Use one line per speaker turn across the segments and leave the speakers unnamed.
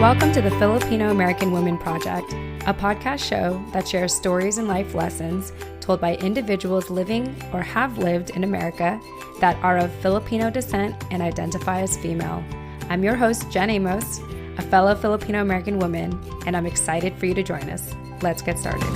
Welcome to the Filipino American Women Project, a podcast show that shares stories and life lessons told by individuals living or have lived in America that are of Filipino descent and identify as female. I'm your host, Jen Amos, a fellow Filipino American woman, and I'm excited for you to join us. Let's get started.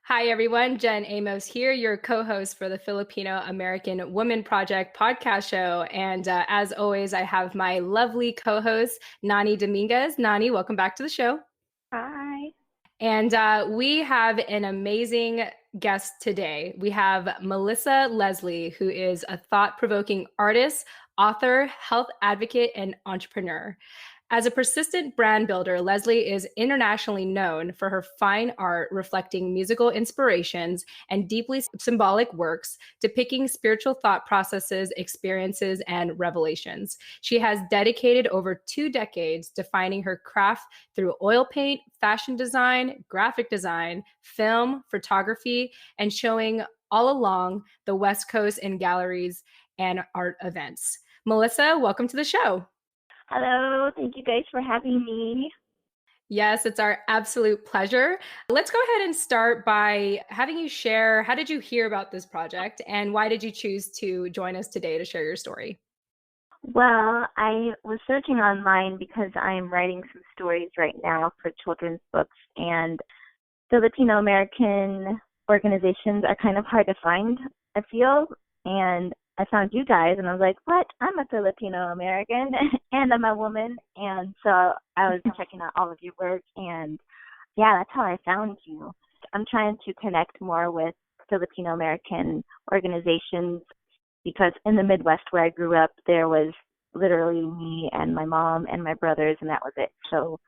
Hi, everyone. Jen Amos here, your co-host for the Filipino American Women Project podcast show. And as always, I have my lovely co-host, Nani Dominguez. Nani, welcome back to the show.
Hi.
And we have an amazing guest today. We have Melissa Leslie, who is a thought-provoking artist, author, health advocate, and entrepreneur. As a persistent brand builder, Leslie is internationally known for her fine art reflecting musical inspirations and deeply symbolic works depicting spiritual thought processes, experiences, and revelations. She has dedicated over 2 decades defining her craft through oil paint, fashion design, graphic design, film, photography, and showing all along the West Coast in galleries and art events. Melissa, welcome to the show.
Hello. Thank you guys for having me.
Yes, it's our absolute pleasure. Let's go ahead and start by having you share, how did you hear about this project and why did you choose to join us today to share your story?
Well, I was searching online because I'm writing some stories right now for children's books, and Filipino American organizations are kind of hard to find, I feel, and I found you guys, and I was like, what? I'm a Filipino American, and I'm a woman, and so I was checking out all of your work, and yeah, that's how I found you. I'm trying to connect more with Filipino American organizations because in the Midwest where I grew up, there was literally me and my mom and my brothers, and that was it. So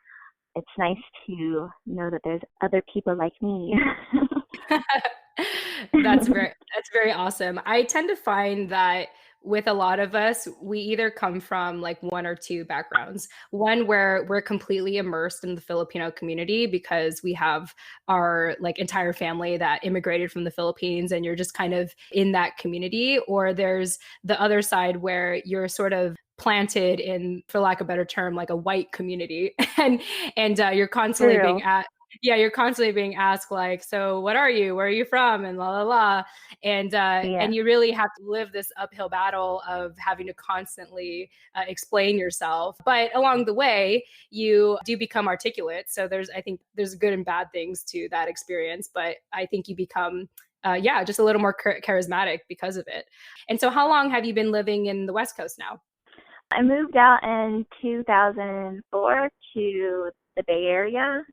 it's nice to know that there's other people like me.
That's very awesome. I tend to find that with a lot of us, we either come from like one or two backgrounds. One where we're completely immersed in the Filipino community because we have our like entire family that immigrated from the Philippines and you're just kind of in that community. Or there's the other side where you're sort of planted in, for lack of a better term, like a white community and you're constantly
True.
you're constantly being asked like, so what are you, where are you from, and la la la, and you really have to live this uphill battle of having to constantly explain yourself, but along the way you do become articulate. So I think there's good and bad things to that experience, but I think you become just a little more charismatic because of it. And so how long have you been living in the West Coast now?
I moved out in 2004 to the Bay Area,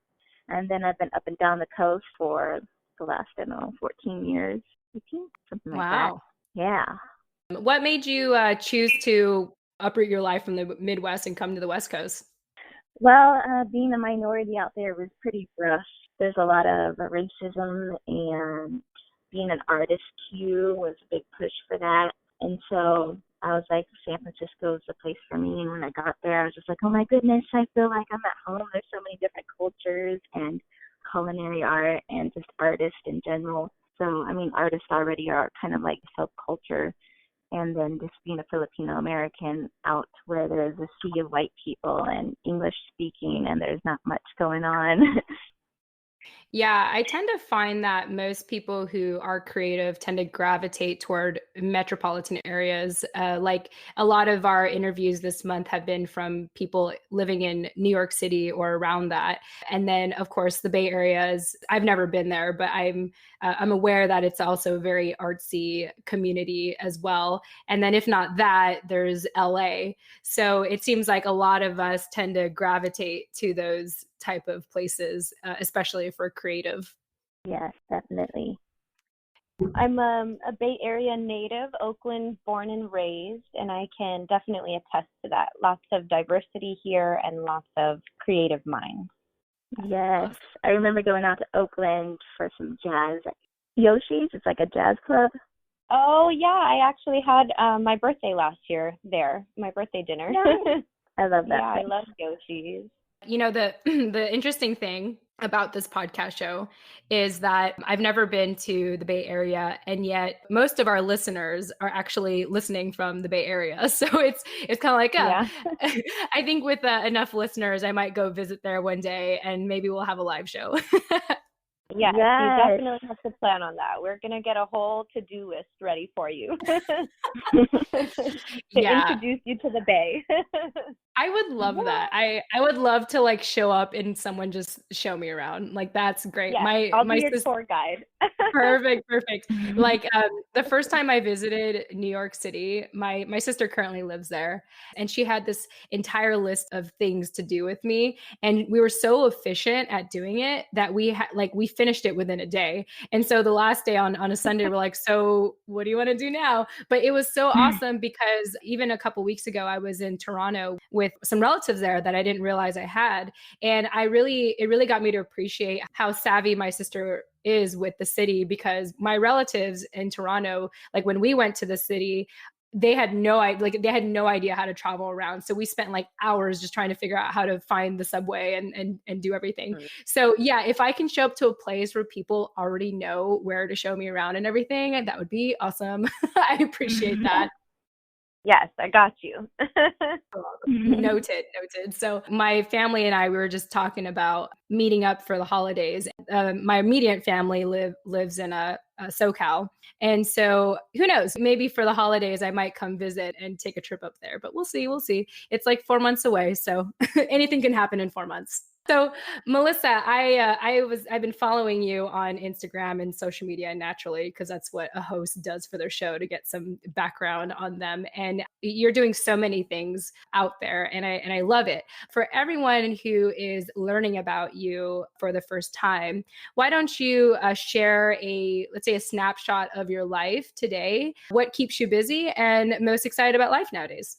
and then I've been up and down the coast for the last, 14 years, 18, something like that.
Wow.
Yeah.
What made you choose to uproot your life from the Midwest and come to the West Coast?
Well, being a minority out there was pretty rough. There's a lot of racism, and being an artist too was a big push for that. And so I was like, San Francisco is the place for me. And when I got there, I was just like, oh my goodness, I feel like I'm at home. There's so many different cultures and culinary art and just artists in general. So, I mean, artists already are kind of like subculture. And then just being a Filipino American out where there's a sea of white people and English speaking and there's not much going on.
Yeah, I tend to find that most people who are creative tend to gravitate toward metropolitan areas. Like a lot of our interviews this month have been from people living in New York City or around that. And then, of course, the Bay Area is, I've never been there, but I'm aware that it's also a very artsy community as well. And then if not that, there's LA. So it seems like a lot of us tend to gravitate to those type of places, especially for creative.
Yes, definitely.
I'm a Bay Area native, Oakland born and raised, and I can definitely attest to that. Lots of diversity here and lots of creative minds.
Yes, I remember going out to Oakland for some jazz. Yoshi's, it's like a jazz club.
Oh, yeah, I actually had my birthday last year there, my birthday dinner.
Nice. I love that.
Yeah,
place.
I love Yoshi's.
The the interesting thing about this podcast show is that I've never been to the Bay Area, and yet most of our listeners are actually listening from the Bay Area. So it's kind of like,
Yeah.
I think with enough listeners, I might go visit there one day, and maybe we'll have a live show.
Yes, you
Yes.
definitely have to plan on that. We're going to get a whole to-do list ready for you to
Yeah.
introduce you to the Bay.
I would love that. I would love to like show up and someone just show me around. Like that's great.
Yes, I'll
My
be your
sister.
tour guide.
Perfect. Like the first time I visited New York City, my sister currently lives there, and she had this entire list of things to do with me, and we were so efficient at doing it that we finished it within a day. And so the last day on a Sunday, we're like, so what do you want to do now? But it was so awesome because even a couple weeks ago, I was in Toronto with some relatives there that I didn't realize I had, and it really got me to appreciate how savvy my sister is with the city, because my relatives in Toronto, like when we went to the city, they had no idea how to travel around. So we spent like hours just trying to figure out how to find the subway and do everything. So yeah, if I can show up to a place where people already know where to show me around and everything, that would be awesome. I appreciate that.
Yes, I got you.
Noted. So my family and I, we were just talking about meeting up for the holidays. My immediate family lives in a SoCal. And so who knows, maybe for the holidays, I might come visit and take a trip up there, but we'll see. It's like 4 months away. So anything can happen in 4 months. So Melissa, I've been following you on Instagram and social media naturally, because that's what a host does for their show, to get some background on them. And you're doing so many things out there, and I love it. For everyone who is learning about you for the first time, why don't you share let's say a snapshot of your life today? What keeps you busy and most excited about life nowadays?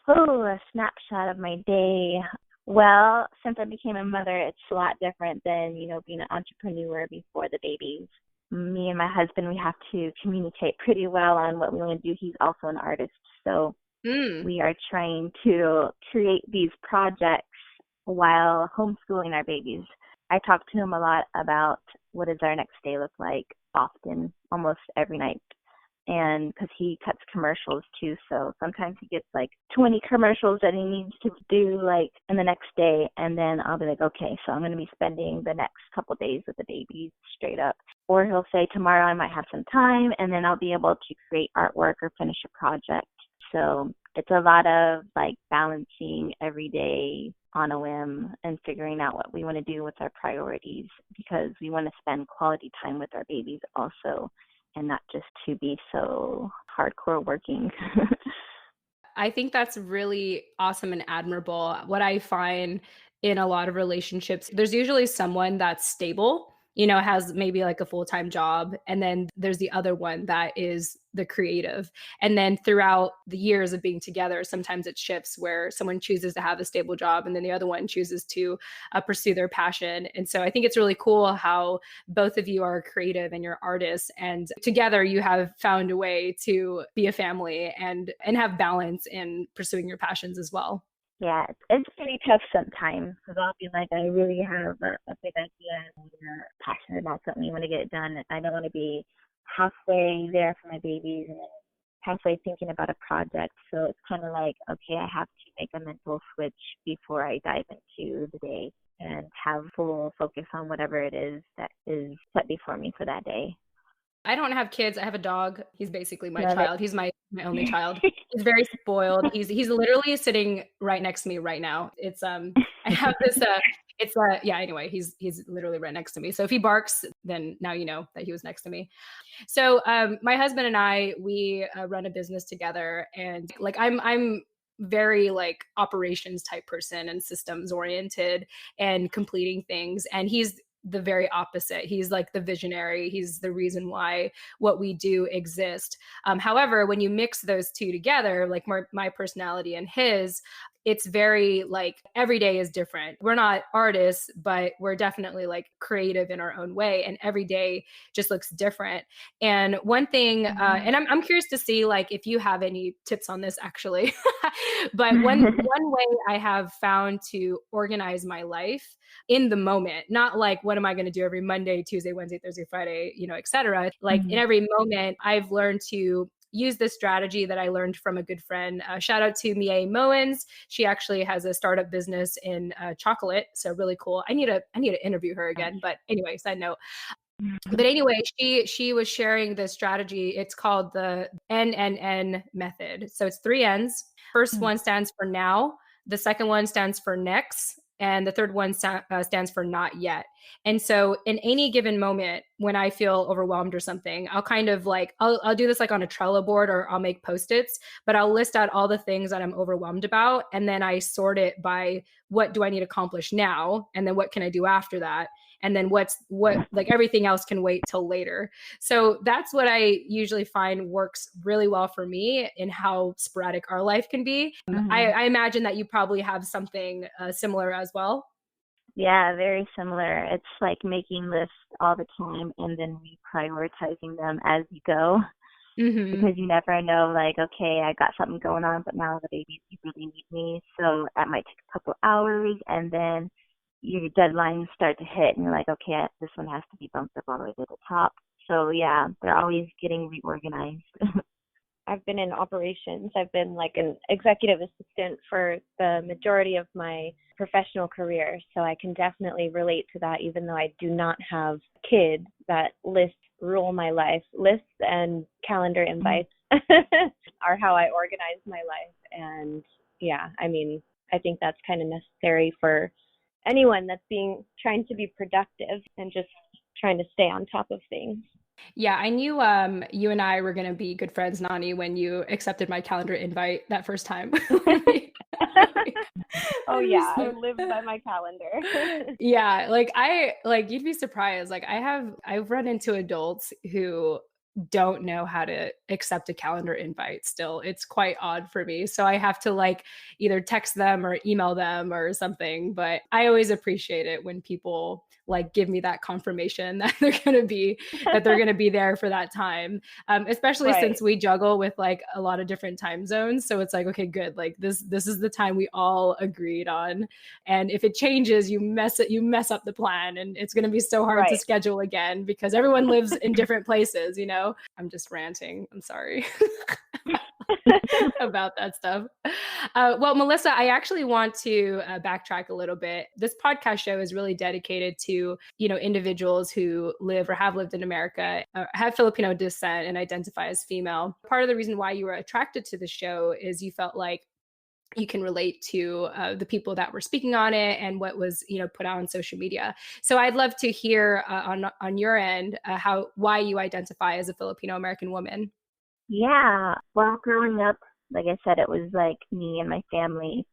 Oh, a snapshot of my day. Well, since I became a mother, it's a lot different than, being an entrepreneur before the babies. Me and my husband, we have to communicate pretty well on what we want to do. He's also an artist, so we are trying to create these projects while homeschooling our babies. I talk to him a lot about what does our next day look like, often, almost every night. And because he cuts commercials too, so sometimes he gets like 20 commercials that he needs to do like in the next day, and then I'll be like, okay, so I'm going to be spending the next couple days with the babies straight up. Or he'll say tomorrow I might have some time, and then I'll be able to create artwork or finish a project. So it's a lot of like balancing every day on a whim and figuring out what we want to do with our priorities, because we want to spend quality time with our babies also, and not just to be so hardcore working.
I think that's really awesome and admirable. What I find in a lot of relationships, there's usually someone that's stable, has maybe like a full-time job. And then there's the other one that is the creative. And then throughout the years of being together, sometimes it shifts where someone chooses to have a stable job and then the other one chooses to pursue their passion. And so I think it's really cool how both of you are creative and you're artists, and together you have found a way to be a family and have balance in pursuing your passions as well.
Yeah, it's pretty tough sometimes, because I'll be like, I really have a big idea and you're passionate about something, you want to get it done. I don't want to be halfway there for my babies and then halfway thinking about a project. So it's kind of like, okay, I have to make a mental switch before I dive into the day and have full focus on whatever it is that is set before me for that day.
I don't have kids. I have a dog. He's basically my
Love it.
child. He's my only child. He's very spoiled. He's literally sitting right next to me right now. It's I have this anyway, he's literally right next to me. So if he barks, then now you know that he was next to me. So my husband and I, we run a business together, and like I'm very like operations type person and systems oriented and completing things, and he's the very opposite. He's like the visionary. He's the reason why what we do exist. However, when you mix those two together, like my personality and his, it's very like every day is different. We're not artists, but we're definitely like creative in our own way. And every day just looks different. And one thing, and I'm curious to see like if you have any tips on this actually, but one way I have found to organize my life in the moment, not like what am I going to do every Monday, Tuesday, Wednesday, Thursday, Friday, et cetera. Like in every moment, I've learned to use this strategy that I learned from a good friend. Shout out to Mie Moens. She actually has a startup business in chocolate, so really cool. I need to interview her again. But anyway, side note. But anyway, she was sharing this strategy. It's called the NNN method. So it's 3 N's. First one stands for now. The second one stands for next. And the third one stands for not yet. And so in any given moment when I feel overwhelmed or something, I'll kind of like, I'll do this like on a Trello board or I'll make Post-its, but I'll list out all the things that I'm overwhelmed about. And then I sort it by what do I need to accomplish now? And then what can I do after that? And then what like everything else can wait till later. So that's what I usually find works really well for me in how sporadic our life can be. I imagine that you probably have something similar as well.
Yeah, very similar. It's like making lists all the time and then reprioritizing them as you go because you never know, like, okay, I got something going on, but now the babies really need me. So that might take a couple hours and then your deadlines start to hit and you're like, okay, this one has to be bumped up all the way to the top. So yeah, they're always getting reorganized.
I've been in operations. I've been like an executive assistant for the majority of my professional career. So I can definitely relate to that, even though I do not have kids. That lists rule my life. Lists and calendar invites are how I organize my life. And yeah, I mean, I think that's kind of necessary for anyone that's trying to be productive and just trying to stay on top of things.
Yeah, I knew you and I were going to be good friends, Nani, when you accepted my calendar invite that first time.
Oh yeah, I live by my calendar.
Yeah, you'd be surprised. Like I've run into adults who don't know how to accept a calendar invite still. It's quite odd for me. So I have to like either text them or email them or something, but I always appreciate it when people like give me that confirmation that they're going to be there for that time. Especially since we juggle with like a lot of different time zones. So it's like, okay, good. Like this is the time we all agreed on. And if it changes, you mess up the plan and it's going to be so hard to schedule again because everyone lives in different places, I'm just ranting. I'm sorry about that stuff. Well, Melissa, I actually want to backtrack a little bit. This podcast show is really dedicated to, individuals who live or have lived in America, have Filipino descent and identify as female. Part of the reason why you were attracted to the show is you felt like you can relate to the people that were speaking on it and what was, put out on social media. So I'd love to hear on your end why you identify as a Filipino American woman.
Yeah. Well, growing up, like I said, it was like me and my family.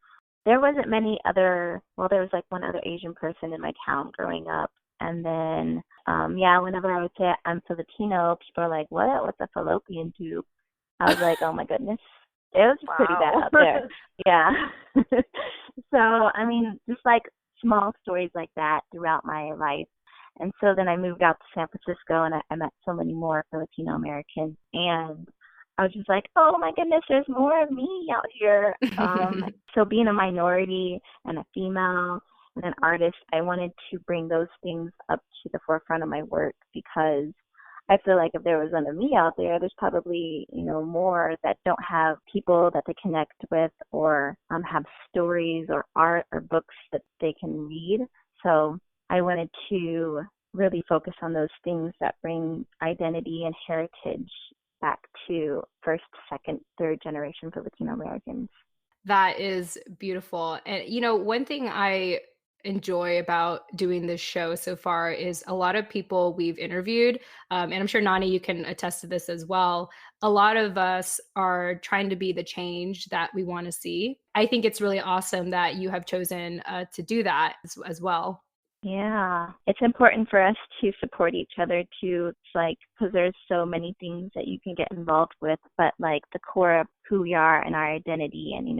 There wasn't there was like one other Asian person in my town growing up. And then, whenever I would say I'm Filipino, people are like, what? What's a fallopian tube? I was like, oh my goodness. It was pretty bad out there. Yeah. So, I mean, just like small stories like that throughout my life. And so then I moved out to San Francisco and I met so many more Filipino Americans. And I was just like, oh my goodness, there's more of me out here. So being a minority and a female and an artist, I wanted to bring those things up to the forefront of my work because I feel like if there was none of me out there, there's probably, more that don't have people that they connect with or have stories or art or books that they can read. So I wanted to really focus on those things that bring identity and heritage back to first, second, third generation Filipino Americans.
That is beautiful. And, one thing I enjoy about doing this show so far is a lot of people we've interviewed, and I'm sure Nani, you can attest to this as well. A lot of us are trying to be the change that we want to see. I think it's really awesome that you have chosen to do that as well.
Yeah, it's important for us to support each other too. It's like, because there's so many things that you can get involved with, but like the core of who we are and our identity and,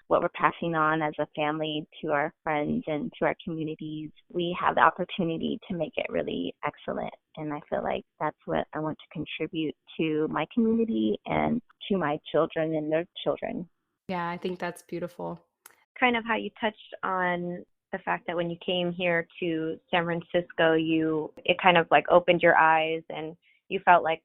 what we're passing on as a family to our friends and to our communities, we have the opportunity to make it really excellent. And I feel like that's what I want to contribute to my community and to my children and their children.
Yeah, I think that's beautiful.
Kind of how you touched on the fact that when you came here to San Francisco, it kind of like opened your eyes and you felt like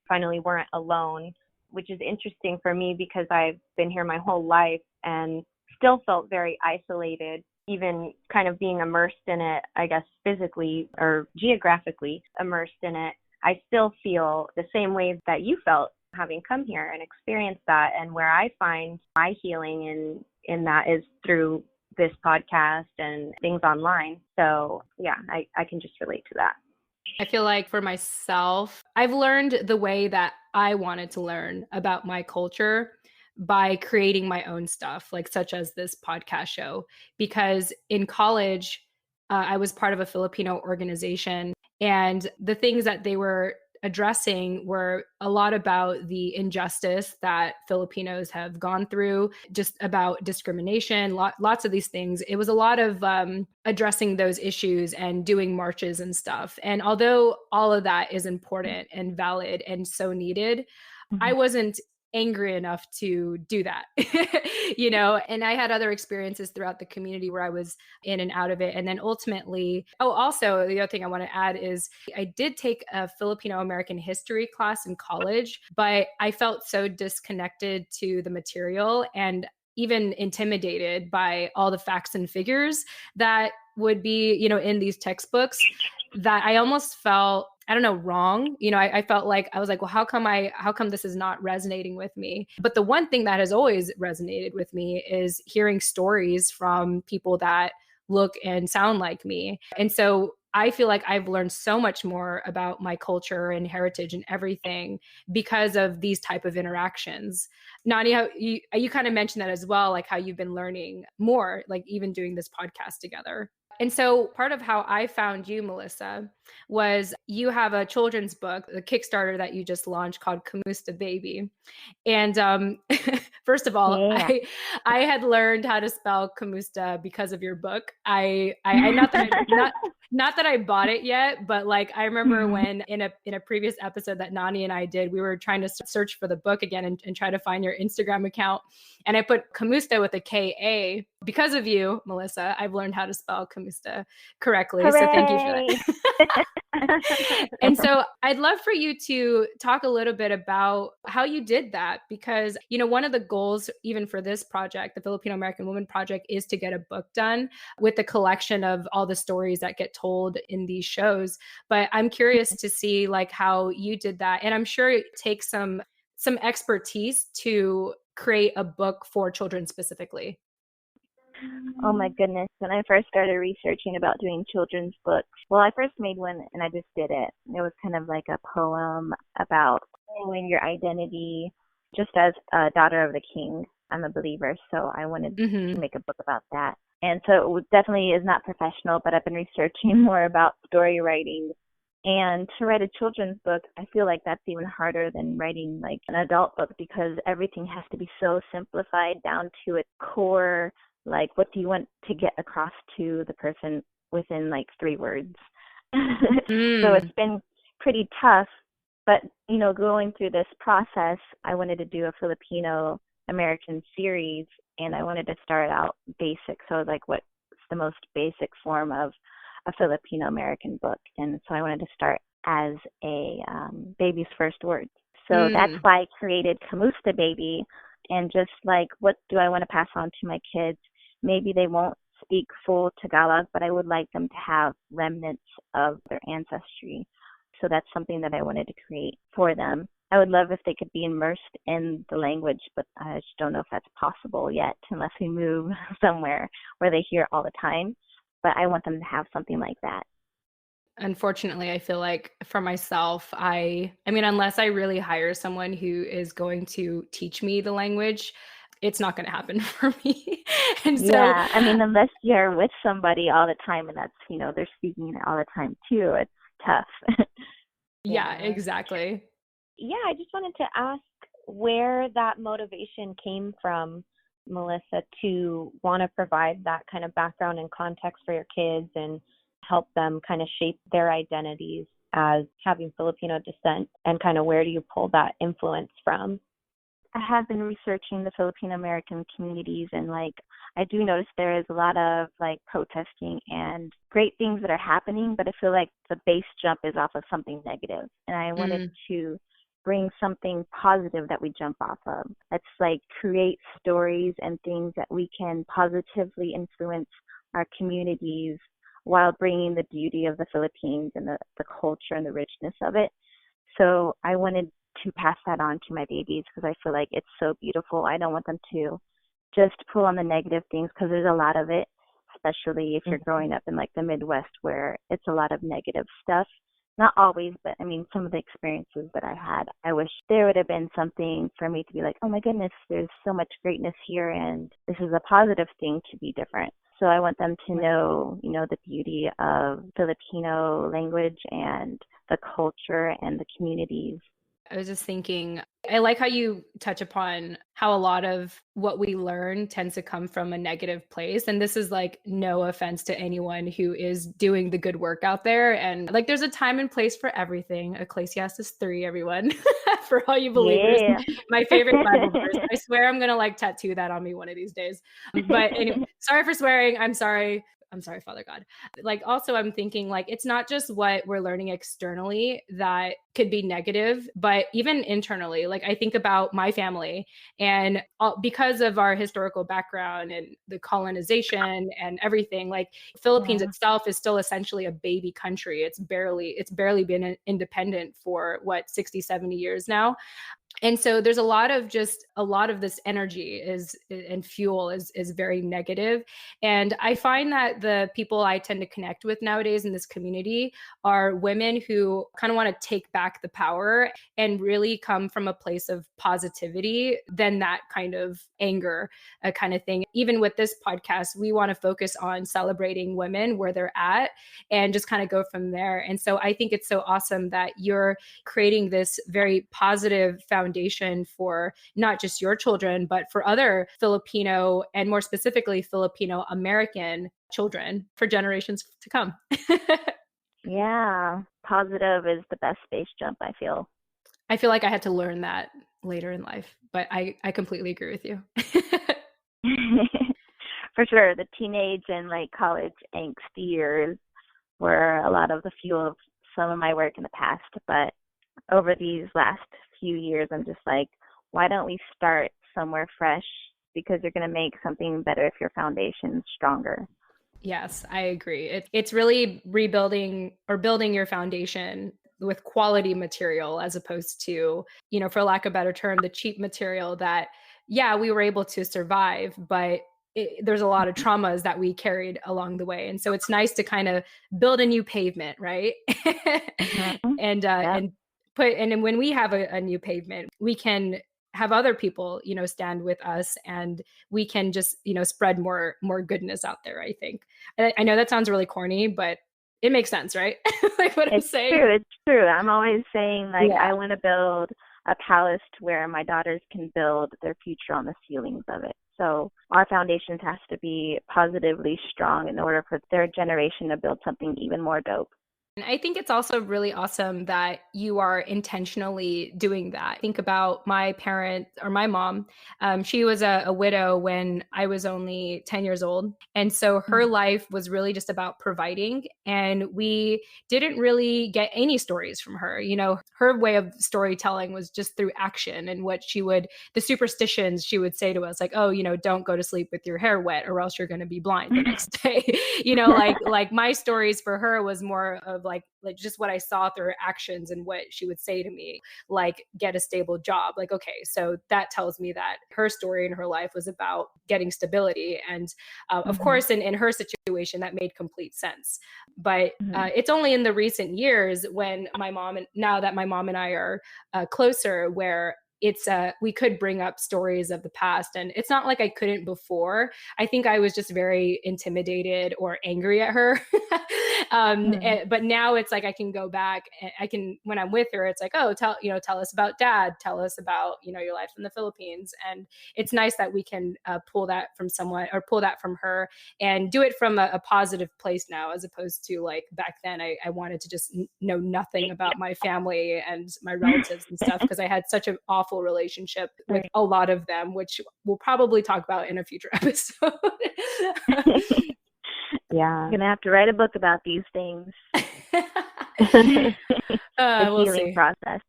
finally weren't alone, which is interesting for me because I've been here my whole life and still felt very isolated, even kind of being immersed in it, I guess physically or geographically immersed in it. I still feel the same way that you felt having come here and experienced that. And where I find my healing in that is through this podcast and things online. So yeah, I can just relate to that.
I feel like for myself, I've learned the way that I wanted to learn about my culture by creating my own stuff, like such as this podcast show. Because in college, I was part of a Filipino organization, and the things that they were addressing were a lot about the injustice that Filipinos have gone through, just about discrimination, lots of these things. It was a lot of addressing those issues and doing marches and stuff. And although all of that is important and valid and so needed, I wasn't angry enough to do that, and I had other experiences throughout the community where I was in and out of it. And then ultimately, also the other thing I want to add is I did take a Filipino American history class in college, but I felt so disconnected to the material and even intimidated by all the facts and figures that would be, in these textbooks, that I almost felt, I don't know, wrong. I felt like, I was like, well, how come this is not resonating with me? But the one thing that has always resonated with me is hearing stories from people that look and sound like me. And so I feel like I've learned so much more about my culture and heritage and everything because of these type of interactions. Nani, you kind of mentioned that as well, like how you've been learning more, like even doing this podcast together. And so part of how I found you, Melissa, was you have a children's book, the Kickstarter that you just launched called Kamusta Baby. And first of all,
Yeah.
I had learned how to spell Kamusta because of your book. I not that I bought it yet, but like I remember when in a previous episode that Nani and I did, we were trying to search for the book again and try to find your Instagram account. And I put Kamusta with a K-A. Because of you, Melissa, I've learned how to spell Kamusta correctly.
Hooray!
So thank you for that. And so I'd love for you to talk a little bit about how you did that, because, one of the goals, even for this project, the Filipino American Woman Project, is to get a book done with the collection of all the stories that get told in these shows. But I'm curious to see like how you did that. And I'm sure it takes some expertise to create a book for children specifically.
Oh my goodness. When I first started researching about doing children's books, well, I first made one and I just did it. It was kind of like a poem about knowing your identity just as a daughter of the king. I'm a believer, so I wanted to make a book about that. And so it definitely is not professional, but I've been researching more about story writing. And to write a children's book, I feel like that's even harder than writing like an adult book, because everything has to be so simplified down to its core. Like, what do you want to get across to the person within like 3 words? So it's been pretty tough. But, going through this process, I wanted to do a Filipino American series, and I wanted to start out basic. So like, what's the most basic form of a Filipino American book? And so I wanted to start as a baby's first words. So that's why I created Kamusta Baby. And just like, what do I want to pass on to my kids? Maybe they won't speak full Tagalog, but I would like them to have remnants of their ancestry. So that's something that I wanted to create for them. I would love if they could be immersed in the language, but I just don't know if that's possible yet unless we move somewhere where they hear it all the time. But I want them to have something like that.
Unfortunately, I feel like for myself, I mean, unless I really hire someone who is going to teach me the language, it's not going to happen for me. And so,
Yeah, I mean, unless you're with somebody all the time and that's, they're speaking all the time too, it's tough.
yeah,
Yeah.
exactly.
Yeah, I just wanted to ask where that motivation came from, Melissa, to want to provide that kind of background and context for your kids and help them kind of shape their identities as having Filipino descent, and kind of where do you pull that influence from?
I have been researching the Filipino American communities, and I do notice there is a lot of protesting and great things that are happening, but I feel like the base jump is off of something negative, and I wanted
Mm,
to bring something positive that we jump off of. Let's create stories and things that we can positively influence our communities while bringing the beauty of the Philippines and the culture and the richness of it. So I wanted to pass that on to my babies because I feel like it's so beautiful. I don't want them to just pull on the negative things because there's a lot of it, especially if you're growing up in the Midwest where it's a lot of negative stuff. Not always, but I mean, some of the experiences that I had, I wish there would have been something for me to be like, oh my goodness, there's so much greatness here and this is a positive thing to be different. So I want them to know, the beauty of Filipino language and the culture and the communities.
I was just thinking, I like how you touch upon how a lot of what we learn tends to come from a negative place. And this is no offense to anyone who is doing the good work out there. And there's a time and place for everything. Ecclesiastes 3, everyone, for all you believers.
Yeah.
My favorite Bible verse. I swear I'm going to tattoo that on me one of these days. But anyway, sorry for swearing. I'm sorry. I'm sorry, Father God. Also, I'm thinking it's not just what we're learning externally that could be negative, but even internally. I think about my family and because of our historical background and the colonization and everything, Philippines
Yeah.
itself is still essentially a baby country. It's barely been independent for 60, 70 years now. And so there's a lot of this energy is and fuel is very negative. And I find that the people I tend to connect with nowadays in this community are women who kind of want to take back the power and really come from a place of positivity than that kind of anger kind of thing. Even with this podcast, we want to focus on celebrating women where they're at and just kind of go from there. And so I think it's so awesome that you're creating this very positive foundation for not just your children, but for other Filipino and more specifically Filipino American children for generations to come.
Yeah. Positive is the best space jump, I feel.
I feel like I had to learn that later in life, but I completely agree with you.
For sure. The teenage and college angst years were a lot of the fuel of some of my work in the past. But over these last few years, I'm just why don't we start somewhere fresh? Because you're going to make something better if your foundation's stronger.
Yes, I agree. It's really rebuilding or building your foundation with quality material as opposed to, for lack of a better term, the cheap material that, yeah, we were able to survive, but there's a lot of traumas that we carried along the way. And so it's nice to kind of build a new pavement, right?
Mm-hmm.
and
Yep.
and then when we have a new pavement, we can have other people, stand with us, and we can just, spread more goodness out there, I think. I know that sounds really corny, but it makes sense, right? What I'm
It's
saying.
true. It's true. I'm always saying
Yeah.
I want to build a palace where my daughters can build their future on the ceilings of it. So our foundations has to be positively strong in order for their generation to build something even more dope.
And I think it's also really awesome that you are intentionally doing that. Think about my parent or my mom. She was a widow when I was only 10 years old. And so her life was really just about providing. And we didn't really get any stories from her. Her way of storytelling was just through action and the superstitions she would say to us, oh, don't go to sleep with your hair wet or else you're going to be blind the next day. My stories for her was more of just what I saw through her actions and what she would say to me, get a stable job. Okay, so that tells me that her story in her life was about getting stability. And of course, in her situation, that made complete sense. But it's only in the recent years when now that my mom and I are closer, where it's we could bring up stories of the past, and it's not like I couldn't before. I think I was just very intimidated or angry at her. But now it's like I can go back and I can, when I'm with her, it's like, oh, tell us about dad, tell us about your life in the Philippines. And it's nice that we can pull that from someone, or pull that from her, and do it from a positive place now, as opposed to like back then I wanted to just know nothing about my family and my relatives and stuff, because I had such an awful relationship with a lot of them, which we'll probably talk about in a future episode.
Yeah. I'm going to have to write a book about these things. The healing process.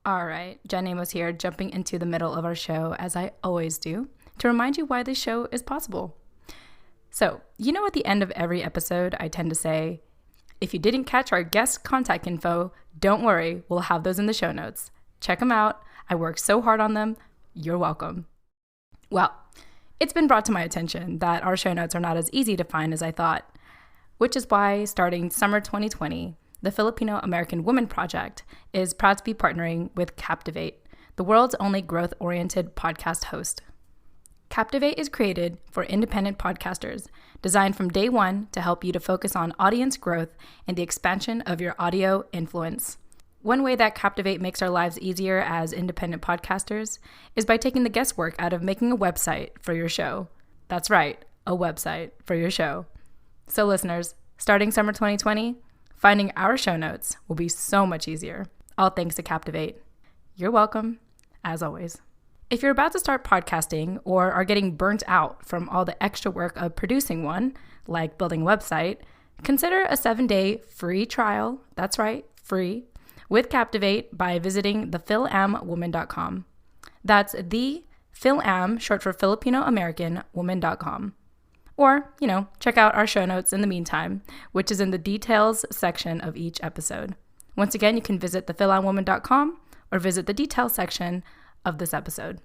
All right. Jen Amos here, jumping into the middle of our show, as I always do, to remind you why this show is possible. So, at the end of every episode, I tend to say, if you didn't catch our guest contact info, don't worry, we'll have those in the show notes. Check them out. I worked so hard on them. You're welcome. Well, it's been brought to my attention that our show notes are not as easy to find as I thought, which is why starting summer 2020, the Filipino American Women Project is proud to be partnering with Captivate, the world's only growth-oriented podcast host. Captivate is created for independent podcasters, designed from day one to help you to focus on audience growth and the expansion of your audio influence. One way that Captivate makes our lives easier as independent podcasters is by taking the guesswork out of making a website for your show. That's right, a website for your show. So listeners, starting summer 2020, finding our show notes will be so much easier. All thanks to Captivate. You're welcome, as always. If you're about to start podcasting or are getting burnt out from all the extra work of producing one, like building a website, consider a 7-day free trial, that's right, free, with Captivate by visiting thefil-am-woman.com. That's the Fil-Am, short for Filipino American Woman.com. Or, check out our show notes in the meantime, which is in the details section of each episode. Once again, you can visit thefil-am-woman.com or visit the details section of this episode.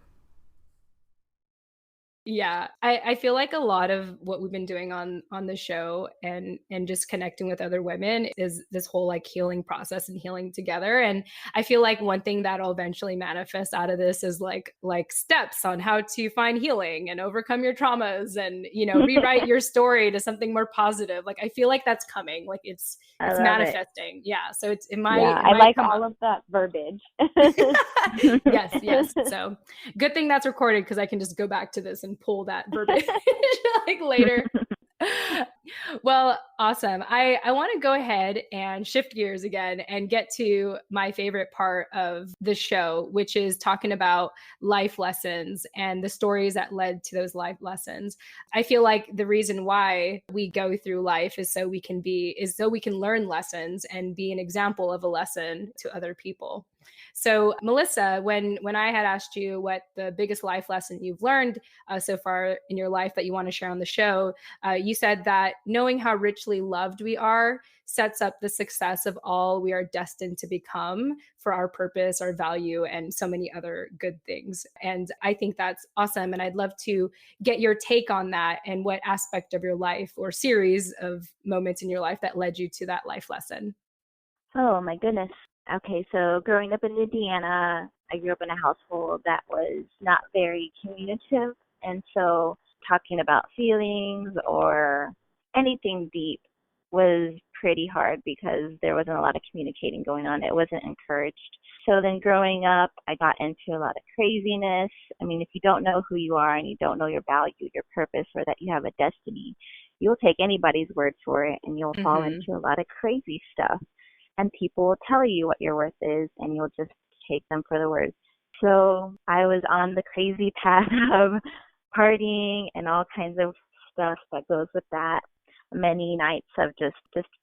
Yeah, I feel like a lot of what we've been doing on the show and just connecting with other women is this whole like healing process and healing together. And I feel like one thing that'll eventually manifest out of this is like steps on how to find healing and overcome your traumas and, rewrite your story to something more positive. Like, I feel like that's coming. Like it's manifesting. Yeah. So it's
I like all of that verbiage.
Yes. So good thing that's recorded, because I can just go back to this and pull that verbiage like later. Well, awesome. I want to go ahead and shift gears again and get to my favorite part of the show, which is talking about life lessons and the stories that led to those life lessons. I feel like the reason why we go through life is so we can learn lessons and be an example of a lesson to other people. So, Melissa, when I had asked you what the biggest life lesson you've learned so far in your life that you want to share on the show, you said that knowing how richly loved we are sets up the success of all we are destined to become for our purpose, our value, and so many other good things. And I think that's awesome. And I'd love to get your take on that and what aspect of your life or series of moments in your life that led you to that life lesson.
Oh, my goodness. Okay, so growing up in Indiana, I grew up in a household that was not very communicative. And so talking about feelings or anything deep was pretty hard because there wasn't a lot of communicating going on. It wasn't encouraged. So then growing up, I got into a lot of craziness. I mean, if you don't know who you are and you don't know your value, your purpose, or that you have a destiny, you'll take anybody's word for it and you'll fall into a lot of crazy stuff. And people will tell you what your worth is, and you'll just take them for the words. So I was on the crazy path of partying and all kinds of stuff that goes with that. Many nights of just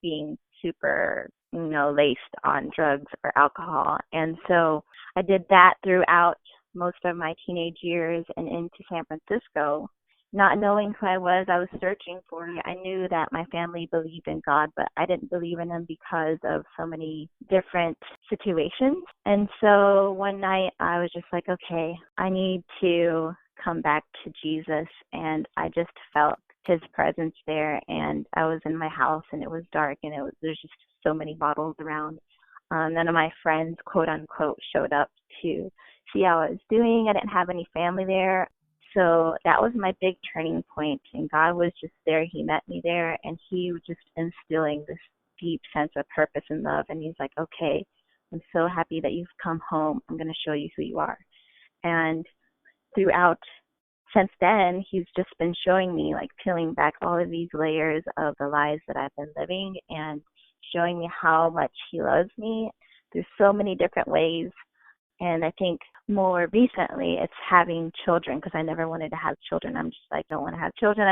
being super, laced on drugs or alcohol. And so I did that throughout most of my teenage years and into San Francisco. Not knowing who I was searching for it. I knew that my family believed in God, but I didn't believe in him because of so many different situations. And so one night I was just like, okay, I need to come back to Jesus. And I just felt his presence there. And I was in my house and it was dark and there's just so many bottles around. None of my friends, quote unquote, showed up to see how I was doing. I didn't have any family there. So that was my big turning point. And God was just there. He met me there, and he was just instilling this deep sense of purpose and love. And he's like, okay, I'm so happy that you've come home. I'm going to show you who you are. And throughout, since then, he's just been showing me, like, peeling back all of these layers of the lives that I've been living and showing me how much he loves me through so many different ways. And I think more recently it's having children, because I never wanted to have children. I'm just like, don't want to have children.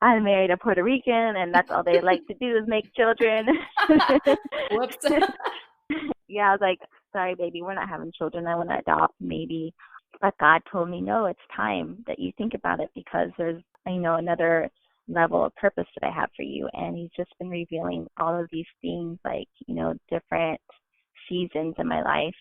I married a Puerto Rican, and that's all they like to do is make children.
Whoops.
Yeah, I was like, sorry, baby, we're not having children. I want to adopt maybe. But God told me, no, it's time that you think about it, because there's, another level of purpose that I have for you. And he's just been revealing all of these things, like, different seasons in my life,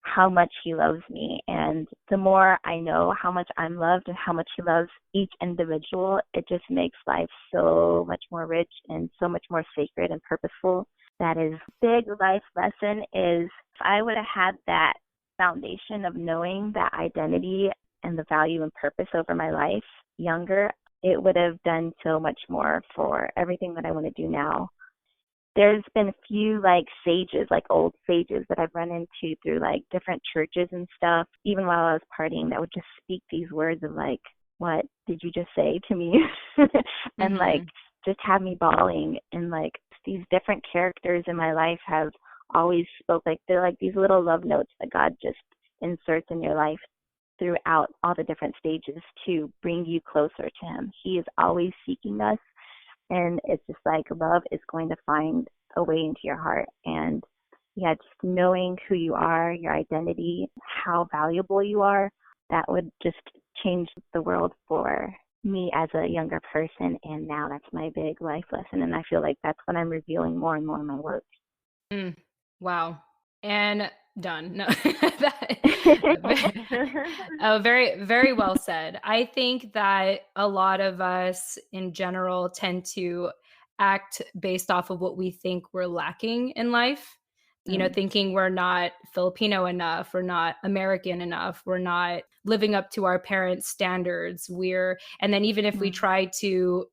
how much he loves me. And the more I know how much I'm loved and how much he loves each individual, it just makes life so much more rich and so much more sacred and purposeful. That is big life lesson is, if I would have had that foundation of knowing that identity and the value and purpose over my life younger, it would have done so much more for everything that I want to do now. There's been a few sages, old sages that I've run into through different churches and stuff, even while I was partying, that would just speak these words of what did you just say to me? And just have me bawling. And these different characters in my life have always spoke, they're these little love notes that God just inserts in your life throughout all the different stages to bring you closer to him. He is always seeking us. And it's just love is going to find a way into your heart. And just knowing who you are, your identity, how valuable you are, that would just change the world for me as a younger person. And now that's my big life lesson. And I feel like that's what I'm revealing more and more in my work.
Wow. And done. No. Very, very well said. I think that a lot of us in general tend to act based off of what we think we're lacking in life. Thinking we're not Filipino enough, we're not American enough, we're not living up to our parents' standards. And then even if we try to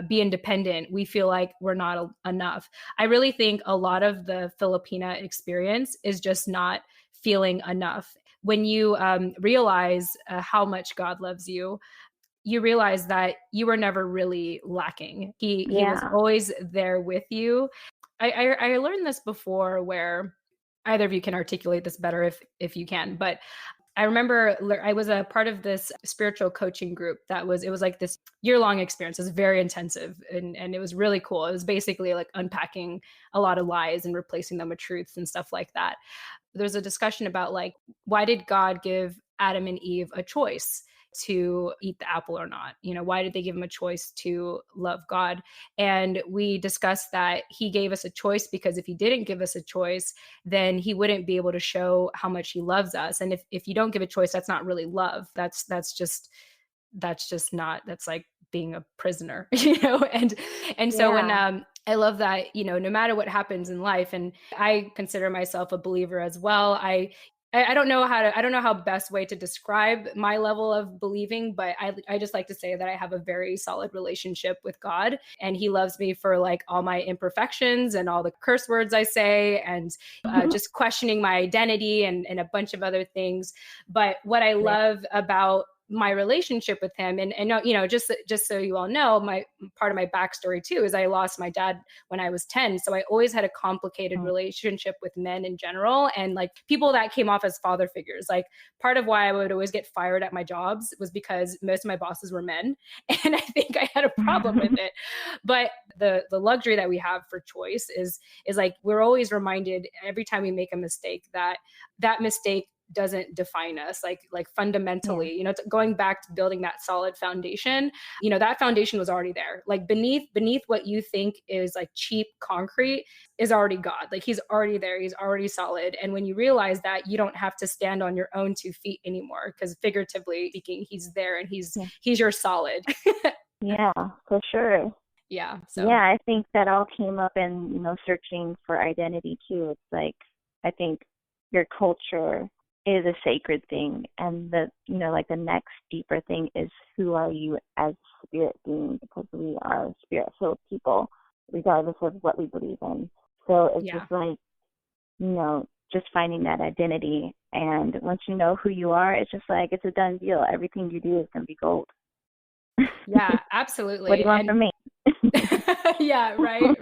be independent, we feel like we're not enough. I really think a lot of the Filipina experience is just not feeling enough. When you realize how much God loves you, you realize that you were never really lacking. He was always there with you. I learned this before, where either of you can articulate this better if you can, but I remember I was a part of this spiritual coaching group it was this year-long experience. It was very intensive, and it was really cool. It was basically unpacking a lot of lies and replacing them with truths and stuff like that. There's a discussion about why did God give Adam and Eve a choice to eat the apple or not? Why did they give him a choice to love God? And we discussed that he gave us a choice because if he didn't give us a choice, then he wouldn't be able to show how much he loves us. And if you don't give a choice, that's not really love. That's like being a prisoner, and so when I love that, no matter what happens in life, and I consider myself a believer as well. I don't know how best way to describe my level of believing, but I just like to say that I have a very solid relationship with God, and he loves me for all my imperfections and all the curse words I say, and just questioning my identity and a bunch of other things. But what I love about my relationship with him, and just so you all know, my part of my backstory too is I lost my dad when I was 10. So I always had a complicated relationship with men in general, and people that came off as father figures. Part of why I would always get fired at my jobs was because most of my bosses were men, and I think I had a problem with it. But the luxury that we have for choice is we're always reminded every time we make a mistake that mistake doesn't define us fundamentally. It's going back to building that solid foundation. That foundation was already there. Beneath what you think is cheap concrete is already God. He's already there. He's already solid. And when you realize that, you don't have to stand on your own 2 feet anymore, because figuratively speaking, he's there and he's your solid.
Yeah, for sure.
Yeah.
So I think that all came up in searching for identity too. It's I think your culture is a sacred thing, and the like the next deeper thing is, who are you as spirit being, because we are spirit filled people regardless of what we believe in. So it's
Yeah.
just like, just finding that identity, and once you know who you are, it's just like, it's a done deal. Everything you do is going to be gold.
Yeah,
What do
absolutely.
you want
And
from me?
yeah, right.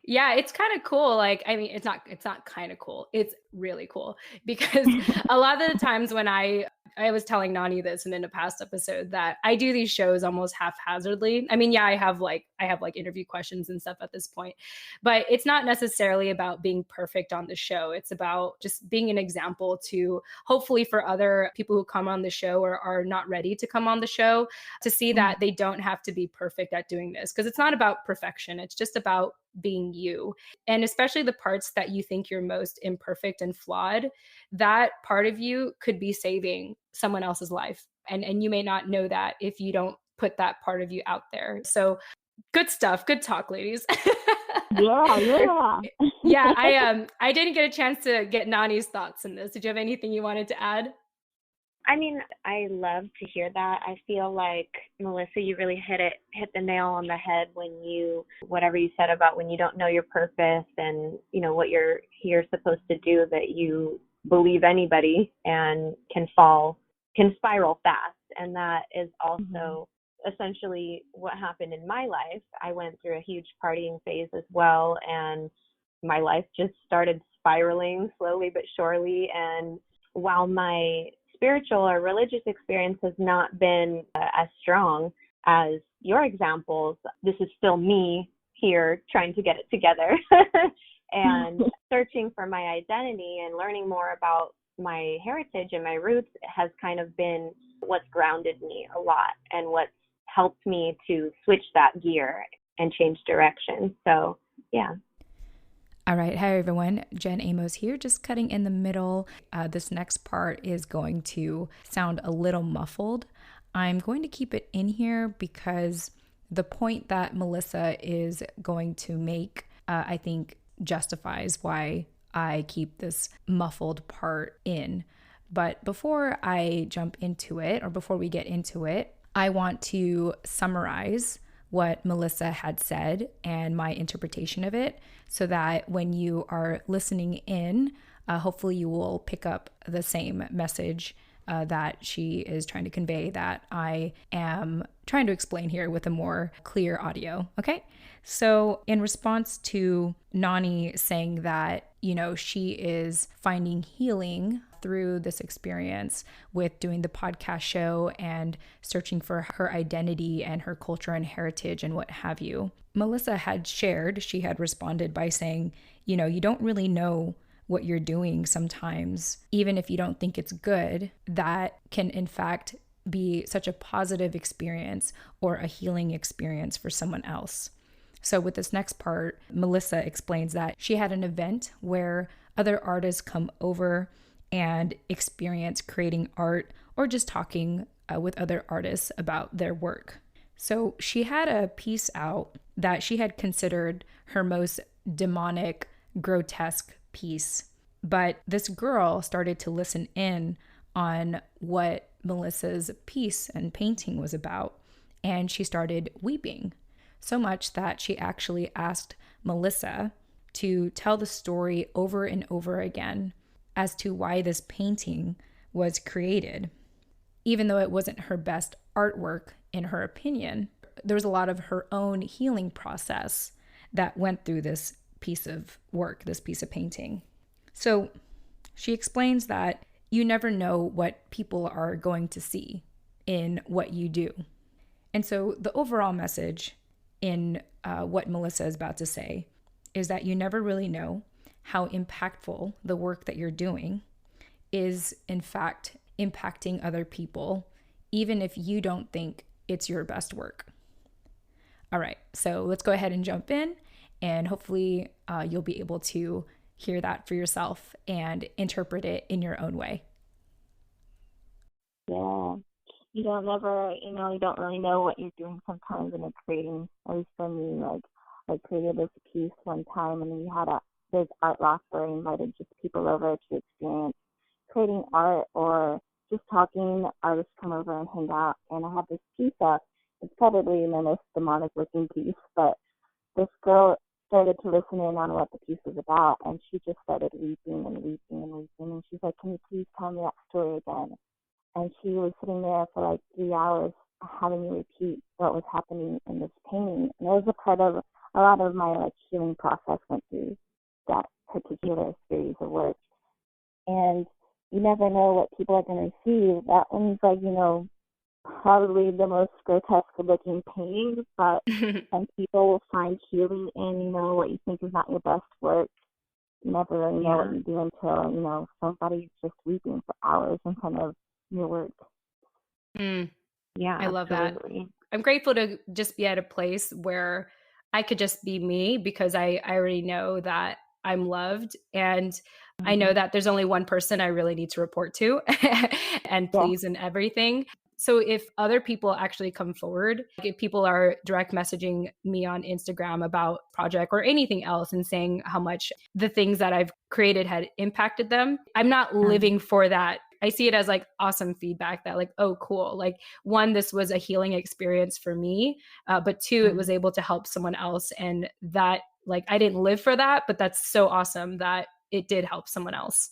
Yeah, it's kind of cool. Like, I mean, it's not kind of cool. It's really cool because a lot of the times when I was telling Nani this in a past episode that I do these shows almost haphazardly. I mean, yeah, I have like interview questions and stuff at this point, but it's not necessarily about being perfect on the show. It's about just being an example to hopefully for other people who come on the show or are not ready to come on the show, to see that they don't have to be perfect at doing this, because it's not about perfection. It's just about being you. And especially the parts that you think you're most imperfect and flawed, that part of you could be saving someone else's life. And you may not know that if you don't put that part of you out there. So good stuff. Good talk, ladies.
Yeah.
Yeah, I didn't get a chance to get Nani's thoughts in this. Did you have anything you wanted to add?
I mean, I love to hear that. I feel like, Melissa, you really hit the nail on the head when whatever you said about when you don't know your purpose and, what you're here supposed to do, that you believe anybody and can spiral fast. And that is also essentially what happened in my life. I went through a huge partying phase as well, and my life just started spiraling slowly but surely. And while my spiritual or religious experience has not been as strong as your examples, this is still me here trying to get it together and searching for my identity and learning more about my heritage and my roots has kind of been what's grounded me a lot and what's helped me to switch that gear and change direction. So, yeah.
All right. Hi, everyone. Jen Amos here, just cutting in the middle. This next part is going to sound a little muffled. I'm going to keep it in here because the point that Melissa is going to make, I think, justifies why I keep this muffled part in. But before I jump into it, or before we get into it, I want to summarize what Melissa had said and my interpretation of it, so that when you are listening in, hopefully you will pick up the same message that she is trying to convey, that I am trying to explain here with a more clear audio. Okay. So in response to Nani saying that, she is finding healing through this experience with doing the podcast show and searching for her identity and her culture and heritage and what have you, Melissa she had responded by saying, you don't really know what you're doing sometimes, even if you don't think it's good. That can in fact be such a positive experience or a healing experience for someone else. So with this next part, Melissa explains that she had an event where other artists come over and experience creating art or just talking with other artists about their work. So she had a piece out that she had considered her most demonic, grotesque piece. But this girl started to listen in on what Melissa's piece and painting was about, and she started weeping. So much that she actually asked Melissa to tell the story over and over again as to why this painting was created. Even though it wasn't her best artwork, in her opinion, there was a lot of her own healing process that went through this piece of work, this piece of painting. So she explains that you never know what people are going to see in what you do. And so the overall message in what Melissa is about to say is that you never really know how impactful the work that you're doing is, in fact, impacting other people, even if you don't think it's your best work. All right, so let's go ahead and jump in, and hopefully you'll be able to hear that for yourself and interpret it in your own way.
Yeah. You don't really know what you're doing sometimes when you're creating. At least for me, I created this piece one time, and we had a big art loft where I invited just people over to experience creating art or just talking, artists come over and hang out. And I have this piece up. It's probably my most demonic looking piece, but this girl started to listen in on what the piece was about, and she just started weeping and weeping and weeping. And she's like, "Can you please tell me that story again?" And she was sitting there for like 3 hours having me repeat what was happening in this painting. And it was a part of a lot of my like healing process went through that particular series of work. And you never know what people are going to see. That one's like, probably the most grotesque looking painting, but some people will find healing in, what you think is not your best work. You never really know what you do until, somebody's just weeping for hours in front of your work.
I love that. I'm grateful to just be at a place where I could just be me, because I already know that I'm loved, and I know that there's only one person I really need to report to and please and everything. So if other people actually come forward, like if people are direct messaging me on Instagram about project or anything else and saying how much the things that I've created had impacted them, I'm not living for that. I see it as like awesome feedback that like, oh, cool. Like one, this was a healing experience for me, but two, it was able to help someone else. And that like, I didn't live for that, but that's so awesome that it did help someone else.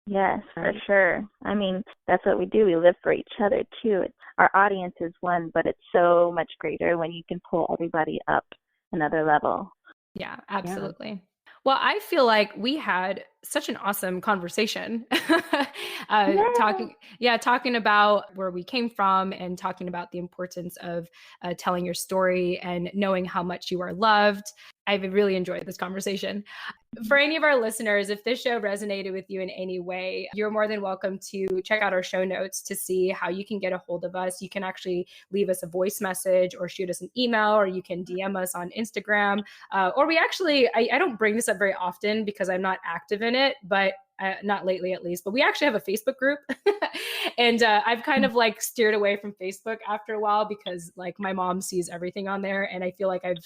Yes, for sure. I mean, that's what we do. We live for each other too. Our audience is one, but it's so much greater when you can pull everybody up another level.
Yeah, absolutely. Yeah. Well, I feel like we had such an awesome conversation talking about where we came from and talking about the importance of telling your story and knowing how much you are loved. I've really enjoyed this conversation. For any of our listeners, if this show resonated with you in any way, you're more than welcome to check out our show notes to see how you can get a hold of us. You can actually leave us a voice message or shoot us an email, or you can DM us on Instagram. Or we actually, I don't bring this up very often because I'm not active in it, but not lately at least, but we actually have a Facebook group. And I've kind of like steered away from Facebook after a while because like my mom sees everything on there. And I feel like I've,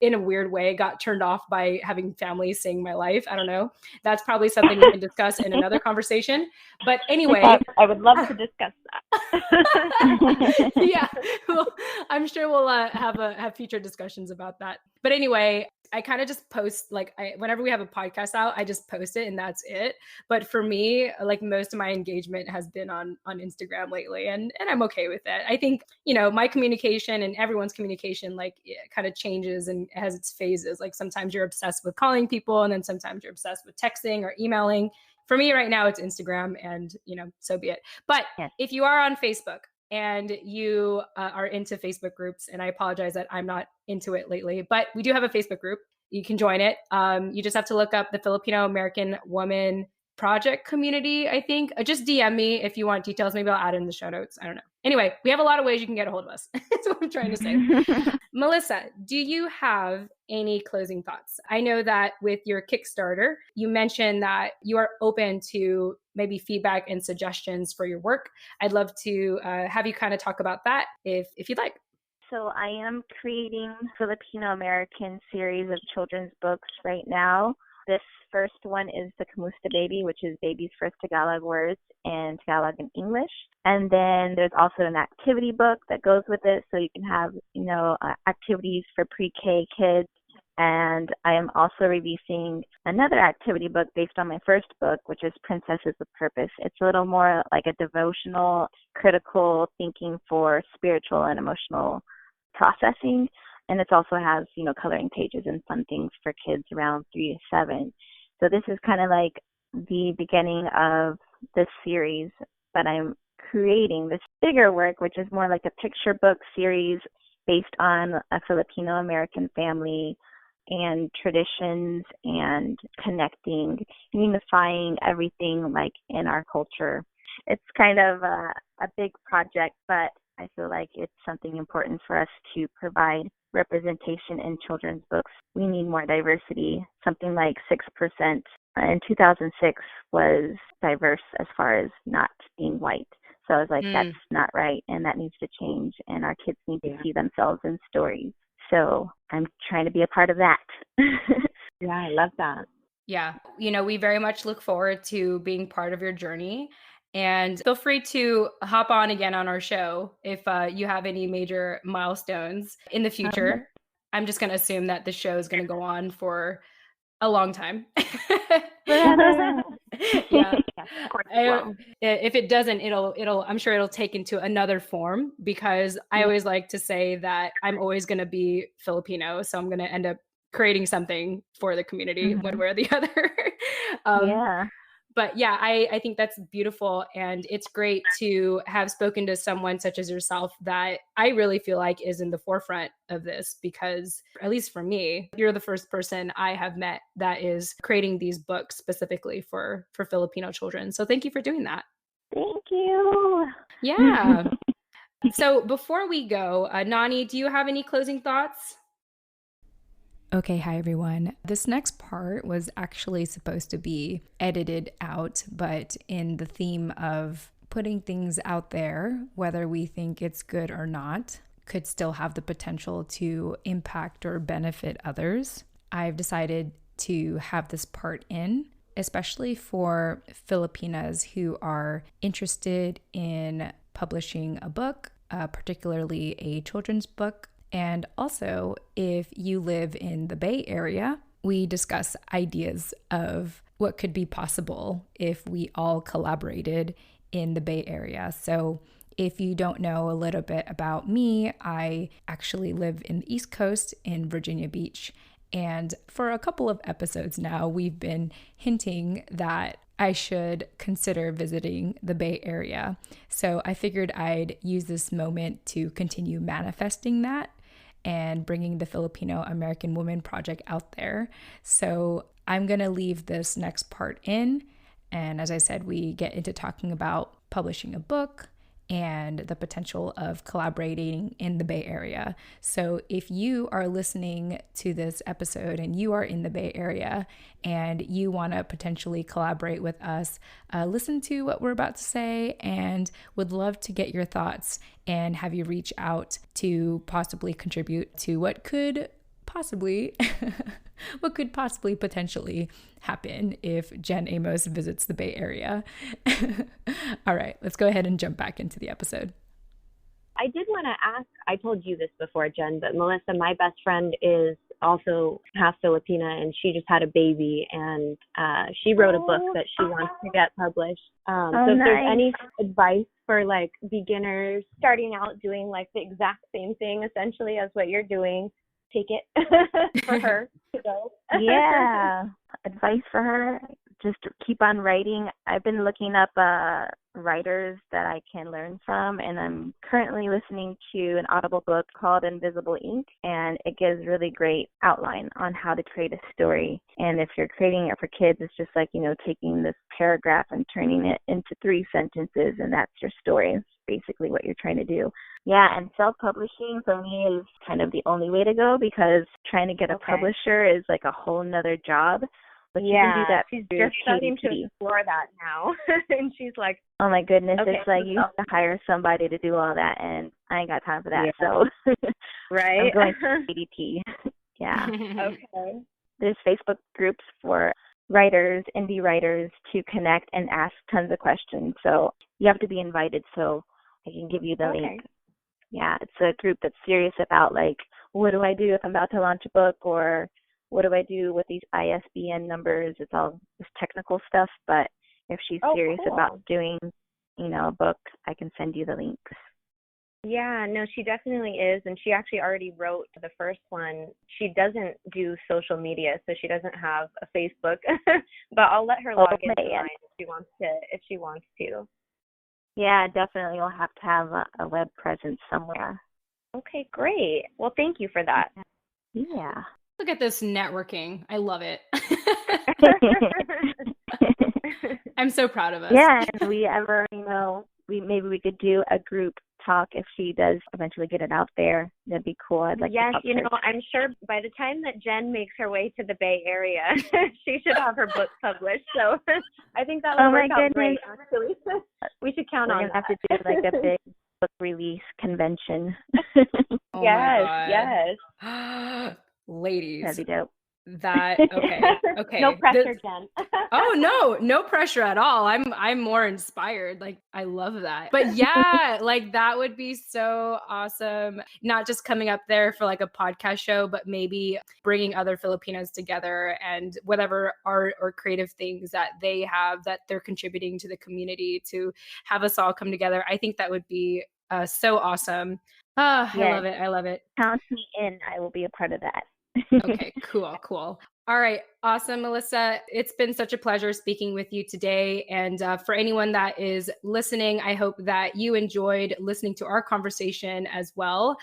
in a weird way, got turned off by having family seeing my life. I don't know. That's probably something we can discuss in another conversation. But anyway.
I would love to discuss that.
Yeah, well, I'm sure we'll have future discussions about that. But anyway, I kind of just post, like, whenever we have a podcast out, I just post it and that's it. But for me, like most of my engagement has been on Instagram lately, and I'm okay with it. I think, my communication and everyone's communication, like, kind of changes and has its phases. Like sometimes you're obsessed with calling people, and then sometimes you're obsessed with texting or emailing. For me right now, it's Instagram, and, so be it. But if you are on Facebook and you are into Facebook groups, and I apologize that I'm not into it lately, but we do have a Facebook group. You can join it. You just have to look up the Filipino American Woman Project Community, I think. Just DM me if you want details. Maybe I'll add it in the show notes. I don't know. Anyway, we have a lot of ways you can get a hold of us. That's what I'm trying to say. Melissa, do you have any closing thoughts? I know that with your Kickstarter, you mentioned that you are open to maybe feedback and suggestions for your work. I'd love to have you kind of talk about that if you'd like.
So I am creating Filipino American series of children's books right now. This first one is the Kamusta Baby, which is baby's first Tagalog words in Tagalog and English. And then there's also an activity book that goes with it, so you can have, activities for pre-K kids. And I am also releasing another activity book based on my first book, which is Princesses with Purpose. It's a little more like a devotional, critical thinking for spiritual and emotional processing. And it also has, coloring pages and fun things for kids around 3 to 7. So this is kind of like the beginning of this series, but I'm creating this bigger work, which is more like a picture book series based on a Filipino American family and traditions and connecting, unifying everything like in our culture. It's kind of a big project, but I feel like it's something important for us to provide representation in children's books. We need more diversity. Something like 6% in 2006 was diverse as far as not being white. So I was like, that's not right, and that needs to change, and our kids need to see themselves in stories. So I'm trying to be a part of that.
Yeah, I love that.
Yeah. We very much look forward to being part of your journey. And feel free to hop on again on our show if you have any major milestones in the
Um,
future. I'm just going to assume that the show is going to go on for a long time.
yeah,
Yeah.
of course it will.
If it doesn't, I'm sure it'll take into another form, because I
Yeah.
always like to say that I'm always going to be Filipino. So I'm going to end up creating something for the community one
Hmm.
way or the other. um,
Yeah.
but yeah, I think that's beautiful. And it's great to have spoken to someone such as yourself that I really feel like is in the forefront of this, because at least for me, you're the first person I have met that is creating these books specifically for Filipino children. So thank you for doing that.
Thank you.
Yeah. So before we go, Nani, do you have any closing thoughts?
Okay, hi everyone. This next part was actually supposed to be edited out, but in the theme of putting things out there, whether we think it's good or not, could still have the potential to impact or benefit others, I've decided to have this part in, especially for Filipinas who are interested in publishing a book, particularly a children's book. And also, if you live in the Bay Area, we discuss ideas of what could be possible if we all collaborated in the Bay Area. So, if you don't know a little bit about me, I actually live in the East Coast in Virginia Beach. And for a couple of episodes now, we've been hinting that I should consider visiting the Bay Area. So I figured I'd use this moment to continue manifesting that and bringing the Filipino American Woman Project out there. So I'm going to leave this next part in. And as I said, we get into talking about publishing a book and the potential of collaborating in the Bay Area. So if you are listening to this episode and you are in the Bay Area and you want to potentially collaborate with us, listen to what we're about to say and would love to get your thoughts and have you reach out to possibly contribute to what could possibly potentially happen if Jen Amos visits the Bay Area. All right, let's go ahead and jump back into the episode.
I did want to ask, I told you this before, Jen, but Melissa, my best friend, is also half Filipina, and she just had a baby, and she wrote a book that she wants to get published. So if there's any advice for like beginners starting out doing like the exact same thing essentially as what you're doing, take it for her to go.
Yeah. Advice for her, just keep on writing. I've been looking up writers that I can learn from, and I'm currently listening to an Audible book called Invisible Ink, and it gives really great outline on how to create a story. And if you're creating it for kids, it's just like, taking this paragraph and turning it into 3 sentences, and that's your story. It's basically what you're trying to do. Yeah, and self-publishing for me is kind of the only way to go, because trying to get a publisher is like a whole nother job. But you can do that.
She's just starting to explore that now. And she's like,
oh my goodness, it's like you have to hire somebody to do all that, and I ain't got time for that. So
right.
I'm going to ADP. Yeah.
Okay.
There's Facebook groups for writers, indie writers, to connect and ask tons of questions. So you have to be invited, so I can give you the link. Yeah, it's a group that's serious about like, what do I do if I'm about to launch a book, or what do I do with these ISBN numbers? It's all this technical stuff, but if she's serious about doing, a book, I can send you the links.
Yeah, no, she definitely is. And she actually already wrote the first one. She doesn't do social media, so she doesn't have a Facebook, but I'll let her log into mine if she wants to.
Yeah, definitely. You'll have to have a web presence somewhere.
Okay, great. Well, thank you for that.
Yeah.
Look at this networking. I love it. I'm so proud of us.
Yeah, and maybe we could do a group talk if she does eventually get it out there. That'd be cool. I'd like to talk to her.
I'm sure by the time that Jen makes her way to the Bay Area, she should have her book published. So I think that would work out great, actually. We should count on that.
We're going to have to do like a big book release convention.
Oh
yes.
Ladies.
That'd be dope.
That okay.
No pressure, Jen.
Oh no pressure at all. I'm more inspired. Like I love that. But yeah, like that would be so awesome. Not just coming up there for like a podcast show, but maybe bringing other Filipinos together and whatever art or creative things that they have that they're contributing to the community to have us all come together. I think that would be so awesome.
Yes.
I love it. I love it.
Count me in. I will be a part of that.
Okay, cool. All right, awesome, Melissa. It's been such a pleasure speaking with you today. And for anyone that is listening, I hope that you enjoyed listening to our conversation as well.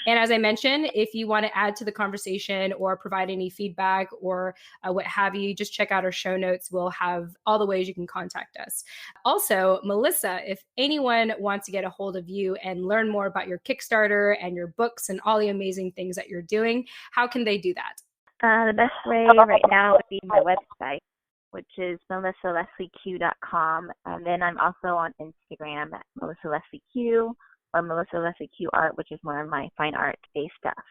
And as I mentioned, if you want to add to the conversation or provide any feedback or what have you, just check out our show notes. We'll have all the ways you can contact us. Also, Melissa, if anyone wants to get a hold of you and learn more about your Kickstarter and your books and all the amazing things that you're doing, how can they do that?
The best way right now would be my website, which is melissaleslieq.com. And then I'm also on Instagram at melissaleslieq or melissaleslieqart, which is more of my fine art-based stuff.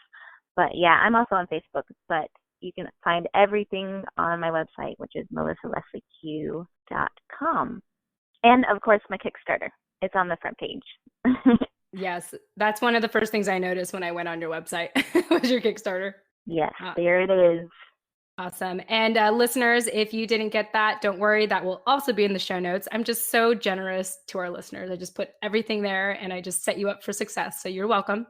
But yeah, I'm also on Facebook, but you can find everything on my website, which is melissaleslieq.com. And of course, my Kickstarter. It's on the front page.
Yes, that's one of the first things I noticed when I went on your website was your Kickstarter.
Yes, there it is.
Awesome. And listeners, if you didn't get that, don't worry. That will also be in the show notes. I'm just so generous to our listeners. I just put everything there and I just set you up for success. So you're welcome.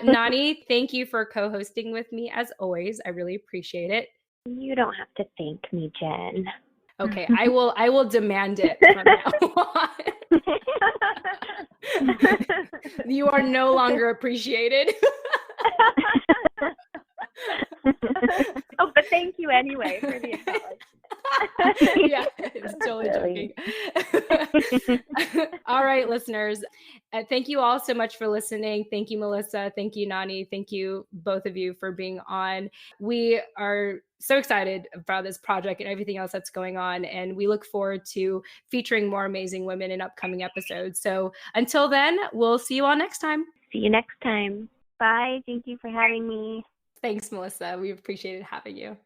Nani, thank you for co-hosting with me as always. I really appreciate it.
You don't have to thank me, Jen.
Okay, I will demand it from now on. You are no longer appreciated.
Oh, but thank you anyway for the acknowledgement.
Yeah, it's totally joking. All right, listeners. Thank you all so much for listening. Thank you, Melissa. Thank you, Nani. Thank you, both of you, for being on. We are so excited about this project and everything else that's going on. And we look forward to featuring more amazing women in upcoming episodes. So until then, we'll see you all next time.
See you next time.
Bye. Thank you for having me.
Thanks, Melissa. We appreciated having you.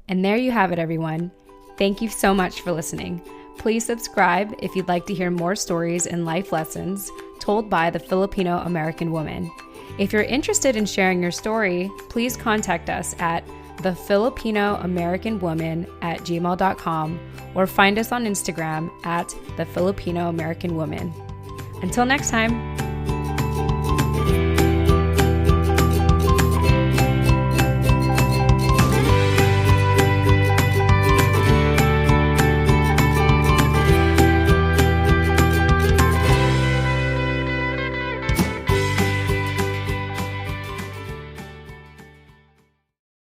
And there you have it, everyone. Thank you so much for listening. Please subscribe if you'd like to hear more stories and life lessons told by the Filipino American woman. If you're interested in sharing your story, please contact us at thefilipinoamericanwoman@gmail.com or find us on Instagram at thefilipinoamericanwoman. Until next time.